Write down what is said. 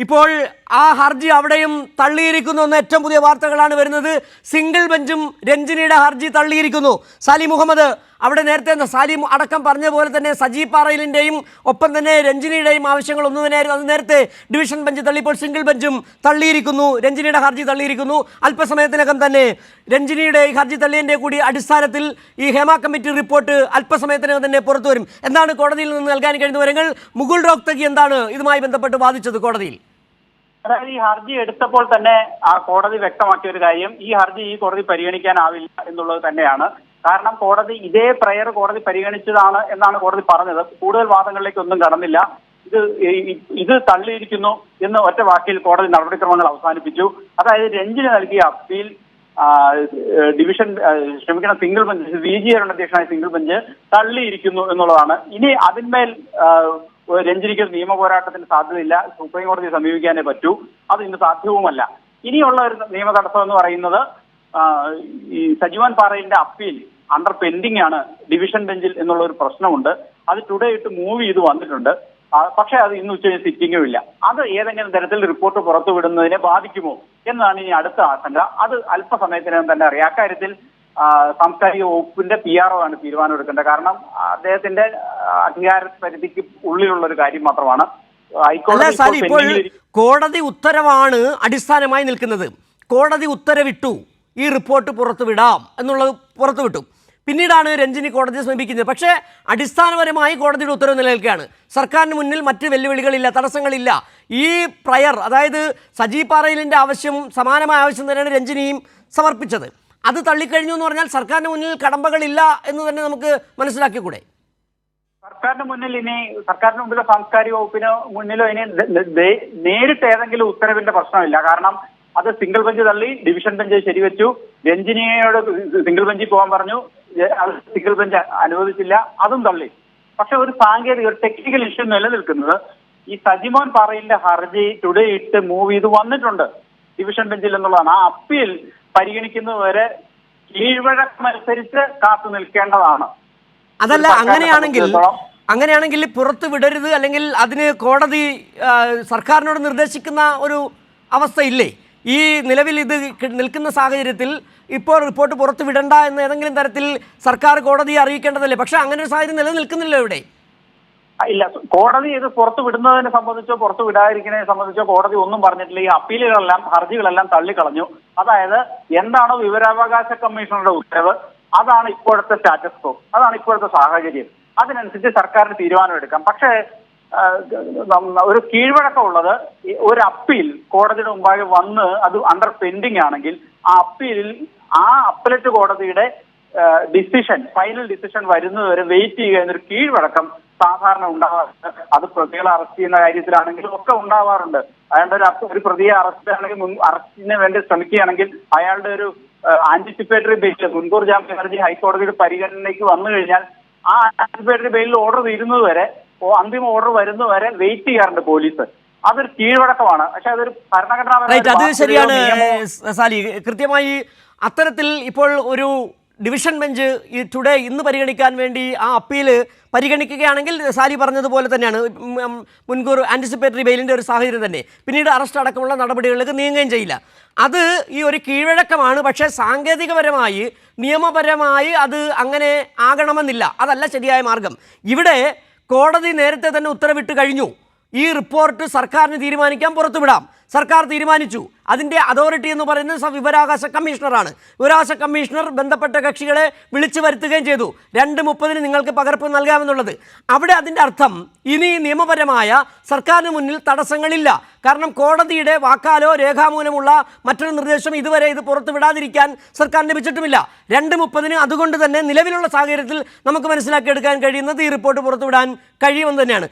ഇപ്പോൾ ആ ഹർജി അവിടെയും തള്ളിയിരിക്കുന്നു എന്ന ഏറ്റവും പുതിയ വാർത്തകളാണ് വരുന്നത്. സിംഗിൾ ബെഞ്ചും രഞ്ജിനിയുടെ ഹർജി തള്ളിയിരിക്കുന്നു. സാലിം മുഹമ്മദ്, അവിടെ നേരത്തെ സാലിം അടക്കം പറഞ്ഞ പോലെ തന്നെ സജി പാറയിലിൻ്റെയും ഒപ്പം തന്നെ രഞ്ജിനിയുടെയും ആവശ്യങ്ങൾ ഒന്നു തന്നെയായിരുന്നു. അത് നേരത്തെ ഡിവിഷൻ ബെഞ്ച് തള്ളി, ഇപ്പോൾ സിംഗിൾ ബെഞ്ചും തള്ളിയിരിക്കുന്നു. രഞ്ജിനിയുടെ ഹർജി തള്ളിയിരിക്കുന്നു. അല്പസമയത്തിനകം തന്നെ രഞ്ജിനിയുടെ ഈ ഹർജി തള്ളിയതിൻ്റെ കൂടി അടിസ്ഥാനത്തിൽ ഈ ഹേമ കമ്മിറ്റി റിപ്പോർട്ട് അല്പസമയത്തിനകം തന്നെ പുറത്തു വരും. എന്താണ് കോടതിയിൽ നിന്ന് നൽകാൻ കഴിയുന്ന വിവരങ്ങൾ? മുകുൾ റോഹ്തഗി എന്താണ് ഇതുമായി ബന്ധപ്പെട്ട് വാദിച്ചത് കോടതിയിൽ? അതായത് ഈ ഹർജി എടുത്തപ്പോൾ തന്നെ ആ കോടതി വ്യക്തമാക്കിയ ഒരു കാര്യം, ഈ ഹർജി ഈ കോടതി പരിഗണിക്കാനാവില്ല എന്നുള്ളത് തന്നെയാണ്. കാരണം കോടതി ഇതേ പ്രയർ കോടതി പരിഗണിച്ചതാണ് എന്നാണ് കോടതി പറഞ്ഞത്. കൂടുതൽ വാദങ്ങളിലേക്കൊന്നും കടന്നില്ല. ഇത് തള്ളിയിരിക്കുന്നു എന്ന് ഒറ്റ വാക്കിൽ കോടതി നടപടിക്രമങ്ങൾ അവസാനിപ്പിച്ചു. അതായത് രഞ്ജിന് നൽകിയ അപ്പീൽ സിംഗിൾ ബെഞ്ച്, VG അധ്യക്ഷനായ സിംഗിൾ ബെഞ്ച് തള്ളിയിരിക്കുന്നു എന്നുള്ളതാണ്. ഇനി അതിന്മേൽ രഞ്ജിനിക്ക് നിയമ പോരാട്ടത്തിന് സാധ്യതയില്ല. സുപ്രീം കോടതിയെ സമീപിക്കാനേ പറ്റൂ. അത് ഇന്ന് സാധ്യവുമല്ല. ഇനിയുള്ള ഒരു നിയമ തടസ്സം എന്ന് പറയുന്നത് ഈ സജിവാൻ പാറയിലിന്റെ അപ്പീൽ അണ്ടർ പെൻഡിംഗ് ആണ് ഡിവിഷൻ ബെഞ്ചിൽ എന്നുള്ള ഒരു പ്രശ്നമുണ്ട്. അത് ടുഡേ ഇട്ട് മൂവ് ചെയ്ത് വന്നിട്ടുണ്ട്. പക്ഷേ അത് ഇന്ന് ഉച്ചയ്ക്ക് സിറ്റിംഗും ഇല്ല. അത് ഏതെങ്കിലും തരത്തിൽ റിപ്പോർട്ട് പുറത്തുവിടുന്നതിനെ ബാധിക്കുമോ എന്നതാണ് ഇനി അടുത്ത ആശങ്ക. അത് അല്പസമയത്തിനകം തന്നെ അറിയാം. അക്കാര്യത്തിൽ സാംസ്കാരിക വകുപ്പിന്റെ PRO ആണ് തീരുമാനമെടുക്കേണ്ടത്. കാരണം അദ്ദേഹത്തിന്റെ അധികാര പരിധിക്ക് ഉള്ളിലുള്ള ഒരു കാര്യം മാത്രമാണ്. ഇപ്പോൾ കോടതി ഉത്തരവാണ് അടിസ്ഥാനമായി നിൽക്കുന്നത്. കോടതി ഉത്തരവിട്ടു, ഈ റിപ്പോർട്ട് പുറത്തുവിടാം എന്നുള്ളത് പുറത്തുവിട്ടു. പിന്നീടാണ് രഞ്ജിനി കോടതിയെ സമീപിക്കുന്നത്. പക്ഷേ അടിസ്ഥാനപരമായി കോടതിയുടെ ഉത്തരവ് നിലനിൽക്കുകയാണ്. സർക്കാരിന് മുന്നിൽ മറ്റ് വെല്ലുവിളികളില്ല, തടസ്സങ്ങളില്ല. ഈ പ്രയർ, അതായത് സജി പാറയിലിൻ്റെ ആവശ്യം, സമാനമായ ആവശ്യം തന്നെയാണ് രഞ്ജിനിയും സമർപ്പിച്ചത്. അത് തള്ളിക്കഴിഞ്ഞു എന്ന് പറഞ്ഞാൽ സർക്കാരിന് മുന്നിൽ കടമ്പകളില്ല എന്ന് തന്നെ നമുക്ക് മനസ്സിലാക്കിക്കൂടെ? സർക്കാരിന് മുമ്പിലോ സാംസ്കാരിക വകുപ്പിന് മുന്നിലോ ഇനി നേരിട്ട് ഏതെങ്കിലും ഉത്തരവിന്റെ പ്രശ്നമില്ല. കാരണം അത് സിംഗിൾ ബെഞ്ച് തള്ളി, ഡിവിഷൻ ബെഞ്ച് ശരിവെച്ചു. രഞ്ജിനിയോട് സിംഗിൾ ബെഞ്ചിൽ പോകാൻ പറഞ്ഞു, അത് സിംഗിൾ ബെഞ്ച് അനുവദിച്ചില്ല, അതും തള്ളി. പക്ഷെ ഒരു ടെക്നിക്കൽ ഇഷ്യൂ നിലനിൽക്കുന്നത് ഈ സജിമോൻ പാറയിലിന്റെ ഹർജി ടുഡേ ഇട്ട് മൂവ് ചെയ്ത് വന്നിട്ടുണ്ട് ഡിവിഷൻ ബെഞ്ചിൽ എന്നുള്ളതാണ്. ആ അപ്പീൽ പരിഗണിക്കുന്നതുവരെ കീഴ്വഴക്കമനുസരിച്ച് കാത്തു നിൽക്കേണ്ടതാണ്. അതല്ല, അങ്ങനെയാണെങ്കിൽ പുറത്തു വിടരുത്, അല്ലെങ്കിൽ അതിന് കോടതി സർക്കാരിനോട് നിർദ്ദേശിക്കുന്ന ഒരു അവസ്ഥയില്ലേ? ഈ നിലവിൽ ഇത് നിൽക്കുന്ന സാഹചര്യത്തിൽ ഇപ്പോൾ റിപ്പോർട്ട് പുറത്തു വിടണ്ട എന്ന് ഏതെങ്കിലും തരത്തിൽ സർക്കാർ കോടതിയെ അറിയിക്കേണ്ടതല്ലേ? പക്ഷെ അങ്ങനെ ഒരു സാഹചര്യം നിലനിൽക്കുന്നില്ല ഇവിടെ. ഇല്ല, കോടതി ഇത് പുറത്തു വിടുന്നതിനെ സംബന്ധിച്ചോ പുറത്തു വിടാതിരിക്കുന്നതിനെ സംബന്ധിച്ചോ കോടതി ഒന്നും പറഞ്ഞിട്ടില്ല. ഈ അപ്പീലുകളെല്ലാം, ഹർജികളെല്ലാം തള്ളിക്കളഞ്ഞു. അതായത് എന്താണോ വിവരാവകാശ കമ്മീഷണറുടെ ഉത്തരവ്, അതാണ് ഇപ്പോഴത്തെ സ്റ്റാറ്റസ് കോ, അതാണ് ഇപ്പോഴത്തെ സാഹചര്യം. അതിനനുസരിച്ച് സർക്കാരിന് തീരുമാനമെടുക്കാം. പക്ഷേ ഒരു കീഴ്വഴക്കമുള്ളത്, ഒരു അപ്പീൽ കോടതിയുടെ മുമ്പാകെ വന്ന് അത് അണ്ടർ പെൻഡിംഗ് ആണെങ്കിൽ ആ അപ്പീലിൽ ആ അപ്പലറ്റ് കോടതിയുടെ ഫൈനൽ ഡിസിഷൻ വരുന്നതുവരെ വെയിറ്റ് ചെയ്യുക എന്നൊരു കീഴ്വഴക്കം സാധാരണ ഉണ്ടാവാറുണ്ട്. അത് പ്രതികളെ അറസ്റ്റ് ചെയ്യുന്ന കാര്യത്തിലാണെങ്കിലും ഒക്കെ ഉണ്ടാവാറുണ്ട്. അയാളുടെ ഒരു പ്രതിയെ അറസ്റ്റിന് വേണ്ടി ശ്രമിക്കുകയാണെങ്കിൽ അയാളുടെ ഒരു ആന്റിസിപ്പേറ്ററി ബെയിൽ, മുൻകൂർ ജാമ്യ ഹർജി ഹൈക്കോടതിയുടെ പരിഗണനയ്ക്ക് വന്നു കഴിഞ്ഞാൽ ആ ആന്റിസിപ്പേറ്ററി ബെയിലിൽ ഓർഡർ തീരുന്നതുവരെ, അന്തിമ ഓർഡർ വരുന്നതുവരെ വെയിറ്റ് ചെയ്യാറുണ്ട് പോലീസ്. അതൊരു കീഴ്വഴക്കമാണ്. പക്ഷെ അതൊരു ഭരണഘടനാപരമായ, അത് ശരിയാണ് സാലി. കൃത്യമായി അത്തരത്തിൽ ഇപ്പോൾ ഒരു ഡിവിഷൻ ബെഞ്ച് ഇന്ന് പരിഗണിക്കാൻ വേണ്ടി ആ അപ്പീല് പരിഗണിക്കുകയാണെങ്കിൽ സാലി പറഞ്ഞതുപോലെ തന്നെയാണ്, മുൻകൂർ ആൻറ്റിസിപ്പേറ്ററി ബെയിലിൻ്റെ ഒരു സാഹചര്യം തന്നെ. പിന്നീട് അറസ്റ്റ് അടക്കമുള്ള നടപടികളിലേക്ക് നീങ്ങുകയും ചെയ്യില്ല. അത് ഈ ഒരു കീഴ്വഴക്കമാണ്. പക്ഷേ സാങ്കേതികപരമായി, നിയമപരമായി അത് അങ്ങനെ ആകണമെന്നില്ല. അതല്ല ശരിയായ മാർഗം. ഇവിടെ കോടതി നേരത്തെ തന്നെ ഉത്തരവിട്ട് കഴിഞ്ഞു. ഈ റിപ്പോർട്ട് സർക്കാരിന് തീരുമാനിക്കാൻ പുറത്തുവിടാം. സർക്കാർ തീരുമാനിച്ചു. അതിൻ്റെ അതോറിറ്റി എന്ന് പറയുന്നത് വിവരാവകാശ കമ്മീഷണറാണ്. വിവരാവകാശ കമ്മീഷണർ ബന്ധപ്പെട്ട കക്ഷികളെ വിളിച്ചു വരുത്തുകയും ചെയ്തു. 2:30 നിങ്ങൾക്ക് പകർപ്പ് നൽകാമെന്നുള്ളത്. അവിടെ അതിൻ്റെ അർത്ഥം ഇനി നിയമപരമായ സർക്കാരിന് മുന്നിൽ തടസ്സങ്ങളില്ല. കാരണം കോടതിയുടെ വാക്കാലോ രേഖാമൂലമുള്ള മറ്റൊരു നിർദ്ദേശം ഇതുവരെ ഇത് പുറത്തുവിടാതിരിക്കാൻ സർക്കാർ ലഭിച്ചിട്ടുമില്ല. 2:30 അതുകൊണ്ട് തന്നെ നിലവിലുള്ള സാഹചര്യത്തിൽ നമുക്ക് മനസ്സിലാക്കിയെടുക്കാൻ കഴിയുന്നത് ഈ റിപ്പോർട്ട് പുറത്തുവിടാൻ കഴിയുമെന്ന് തന്നെയാണ്.